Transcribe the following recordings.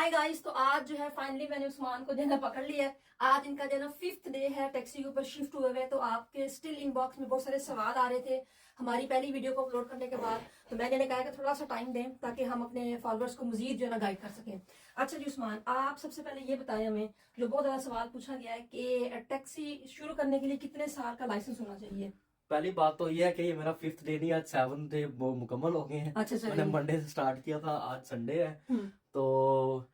Hi guys, तो आज जो है फाइनली मैंने उस्मान को जो है ना पकड़ लिया है। आज इनका जो है ना 5th डे है टैक्सी के ऊपर शिफ्ट हुए हुए। तो आपके स्टिल इनबॉक्स में बहुत सारे सवाल आ रहे थे हमारी पहली वीडियो को अपलोड करने के बाद। तो मैंने कहा कि थोड़ा सा टाइम दें ताकि हम अपने फॉलोअर्स को मजीद जो है ना गाइड कर सकें। अच्छा जी उस्मान, आप सबसे पहले ये बताएं हमें, जो बहुत ज्यादा सवाल पूछा गया है कि टैक्सी शुरू करने के लिए कितने साल का लाइसेंस होना चाहिए। पहली बात तो ये है कि ये मेरा 5th डे नहीं, आज 7th डे वो मुकम्मल हो गए हैं। अच्छा मैंने चलिए। मंडे से स्टार्ट किया था, आज संडे है। हम्म। तो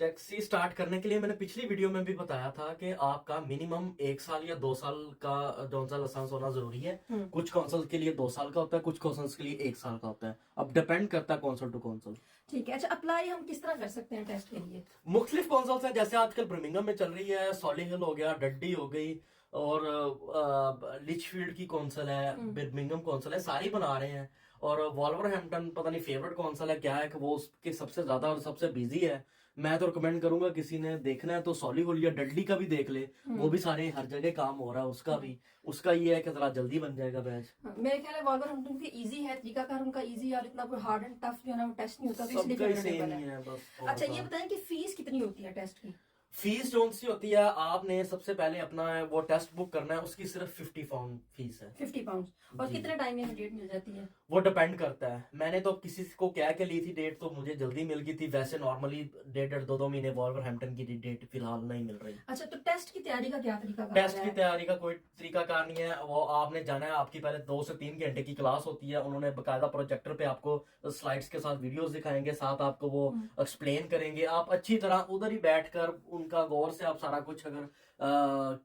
टैक्सी स्टार्ट करने के लिए मैंने पिछली वीडियो में भी बताया था कि आपका मिनिमम 1 साल या 2 साल का जौन सा लाइसेंस होना जरूरी है। कुछ कौंसल के लिए 2 साल का होता है, कुछ कौंसल्स के लिए 1 साल का होता है। अब डिपेंड करता है कौंसल टू कौंसल। ठीक है। अच्छा, अप्लाई हम किस तरह कर सकते हैं टेस्ट के लिए। मुख्तलिफ कौंसल्स हैं, जैसे आजकल बर्मिंघम में चल रही है, सॉलिहिल हो गया, डड्डी हो गई, और लिचफील्ड की कौंसल है, बर्मिंघम कौंसल है, सारी बना रहे हैं। और वॉल्वरहैम्पटन पता नहीं फेवरेट कौंसल है क्या है कि वो उसके सबसे ज्यादा और सबसे बिजी है। मैं तो रिकमेंड करूंगा किसी ने देखना है तो सॉलिहुल या डडली का भी देख ले। वो भी सारे हर जगह काम हो रहा है उसका भी। उसका ये है कि जरा जल्दी बन जाएगा बैच। मेरे ख्याल है वॉल्वरहैम्पटन की इजी है, तरीकाकार उनका इजी है और इतना कोई हार्ड एंड टफ जो है ना वो टेस्ट नहीं होता, तो इसलिए सबका ही फेवरेटेबल सेम ही है। है बस। अच्छा ये बताएं कि फीस कितनी होती है टेस्ट की। फीस जोन सी होती है, आपने सबसे पहले अपना वो टेस्ट बुक करना है, उसकी सिर्फ 50 पाउंड फीस है। 50 पाउंड। और जी। कितने टाइम में डेट मिल जाती है। वो डिपेंड करता है। मैंने तो किसी को कह के ली थी डेट, तो मुझे जल्दी मिल गई थी। वैसे नॉर्मली 1.5-2 महीने वॉल्वरहैम्पटन की डेट फिलहाल नहीं मिल रही। अच्छा, तो टेस्ट की तैयारी का क्या तरीका टेस्ट की तैयारी का कोई तरीकाकार नहीं है। वो आपने जाना है, आपकी पहले 2 से 3 घंटे की क्लास होती है। उन्होंने बकायदा प्रोजेक्टर पे आपको स्लाइड्स के साथ वीडियोस दिखाएंगे, साथ आपको वो एक्सप्लेन करेंगे। आप अच्छी तरह उधर ही बैठकर उनका गौर से आप सारा कुछ अगर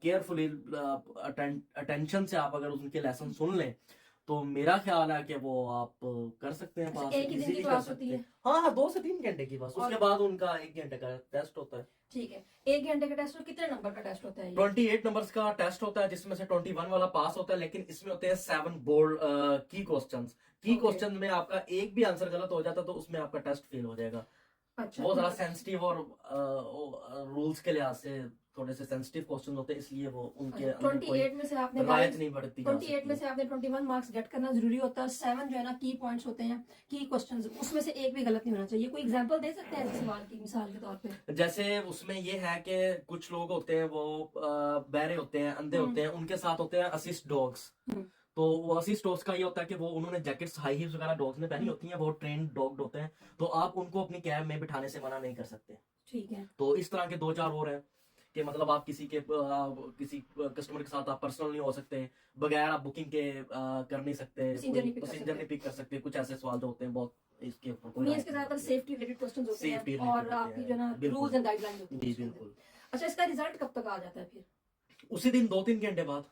केयरफुली अटेंशन से आप अगर उनके लेसन सुन लें तो मेरा ख्याल है कि वो आप कर सकते हैं पास। एक ही दिन की इजीली कर क्लास सकते होती है। हैं। हाँ, 2 से 3 घंटे की बस। उसके बाद उनका 1 घंटे का टेस्ट होता है। ठीक है। 1 घंटे का टेस्ट और कितने नंबर का टेस्ट होता है ये? 28 नंबर्स का टेस्ट होता है, जिसमें से 21 वाला पास होता है। लेकिन इसमें होते हैं 7 बोर्ड की क्वेश्चंस। की क्वेश्चन में आपका एक भी आंसर गलत हो जाता तो उसमें आपका टेस्ट फेल हो जाएगा। अच्छा, वो जरा सेंसिटिव और रूल्स के लिहाज से थोड़े से सेंसिटिव क्वेश्चन होते हैं, इसलिए वो उनके अंदर कोई 28 में से आपने रिवायत नहीं बढ़ती जा 28 में सकती। से आपने 21 मार्क्स गेट करना जरूरी होता है। 7 जो है ना की पॉइंट्स होते हैं, की क्वेश्चंस, उसमें से एक भी गलत नहीं होना चाहिए। कोई एग्जांपल दे सकते हैं ऐसे सवाल की मिसाल के तौर पे। जैसे उसमें ये है कि कुछ लोग होते हैं वो बहरे होते हैं, अंधे होते हैं, उनके साथ होते हैं असिस्ट डॉग्स। तो वो असिस्ट डॉग्स का ये होता है कि वो उन्होंने जैकेट्स हाई हील्स वगैरह डॉग्स ने पहनी होती हैं, वो ट्रेन डॉग होते हैं। तो आप उनको अपनी कैब में बिठाने से मना नहीं कर सकते। ठीक है। तो इस तरह के 2-4 और हैं कि मतलब आप किसी कस्टमर के साथ आप पर्सनल नहीं हो सकते, बगैर आप बुकिंग के कर नहीं सकते, पैसेंजर नहीं पिक कर सकते। कुछ ऐसे सवाल जो होते हैं बहुत इसके ऊपर कोई मींस के ज्यादातर सेफ्टी रिलेटेड क्वेश्चंस होते हैं Safety और related आपकी होते जो हैं। ना बिल्कुल। रूल्स एंड गाइडलाइंस होती जी है उसके बिल्कुल। अंदर। अच्छा, इसका रिजल्ट कब तक आ जाता है फिर। उसी दिन 2-3 घंटे बाद,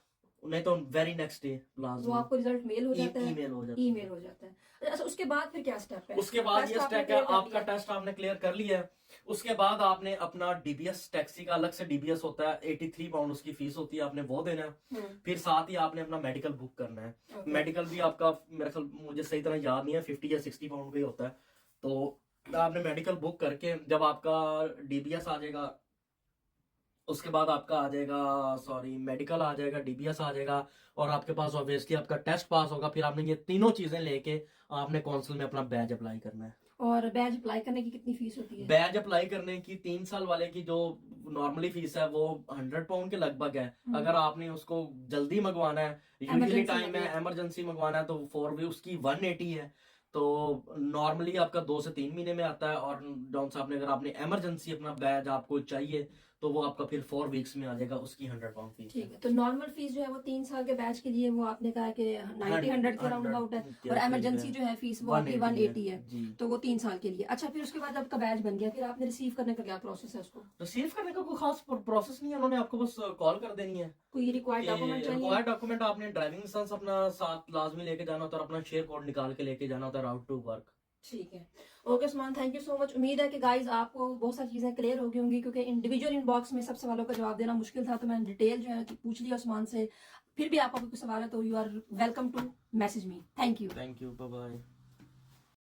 नहीं तो वेरी नेक्स्ट डे वो लास्ट आपको रिजल्ट मेल हो जाता है। ईमेल हो जाता ईमेल हो जाता है। अच्छा, उसके बाद फिर क्या स्टेप है। उसके बाद टेस्ट ये आपने स्टेप है, clear कर आपका लिया। टेस्ट आपने क्लियर कर लिया है। उसके बाद आपने अपना डीबीएस, टैक्सी का अलग से डीबीएस होता है, 83 पाउंड उसकी फीस होती है, आपने वो देना है। फिर साथ ही आपने अपना मेडिकल बुक करना है। मेडिकल भी आपका मेरे ख्याल मुझे सही तरह याद नहीं है, 50 या 60 पाउंड का ही होता है। तो आपने मेडिकल बुक करके जब आपका डीबीएस आ जाएगा, उसके बाद आपका आ जाएगा, सॉरी, मेडिकल आ जाएगा, डीबीएस आ जाएगा, और आपके पास ऑब्वियसली आपका टेस्ट पास होगा। फिर आपने ये तीनों चीजें लेके आपने काउंसिल में अपना बैज अप्लाई करना है। और बैज अप्लाई करने की कितनी फीस होती है। बैज अप्लाई करने की 3 साल वाले की जो नॉर्मली फीस है वो 100 पाउंड के लगभग है। अगर आपने उसको जल्दी मंगवाना है, यूजुअली टाइम है, एमरजेंसी मंगवाना है, तो 4 भी उसकी 180 है। तो नॉर्मली आपका 2 से 3 महीने में आता है। और जौन सा आपने अगर आपने एमरजेंसी अपना बैज आपको चाहिए तो वो आपका फिर 4 वीक्स में आ जाएगा, उसकी 100 पाउंड फीस। ठीक है। तो नॉर्मल फीस जो है वो 3 साल के बैच के लिए वो आपने कहा कि 90-100 के राउंड अबाउट है। और एमरजेंसी जो है फीस वो आपकी 180 है। तो वो 3 साल के लिए। अच्छा, फिर उसके बाद आपका बैच बन गया, फिर आपने रिसीव करने का क्या प्रोसेस है उसको। रिसीव करने का कोई खास प्रोसेस नहीं है, उन्होंने आपको बस कॉल कर देनी है। कोई रिक्वायर्ड डॉक्यूमेंट चाहिए। रिक्वायर्ड डॉक्यूमेंट आपने ड्राइविंग लाइसेंस अपना साथ लाजमी लेके जाना होता है, और अपना शेयर कोड निकाल के लेके जाना होता है, राउट टू वर्क। ठीक है। Okay Usman, thank you so much. उम्मीद है कि गाइज आपको बहुत सारी चीजें क्लियर हो गई होंगी, क्योंकि इंडिविजुअल इनबॉक्स में सब सवालों का जवाब देना मुश्किल था। तो मैंने डिटेल जो है कि पूछ लिया उस्मान से। फिर भी आपका कोई सवाल है तो you are welcome to message me. Thank you. Thank you, bye bye.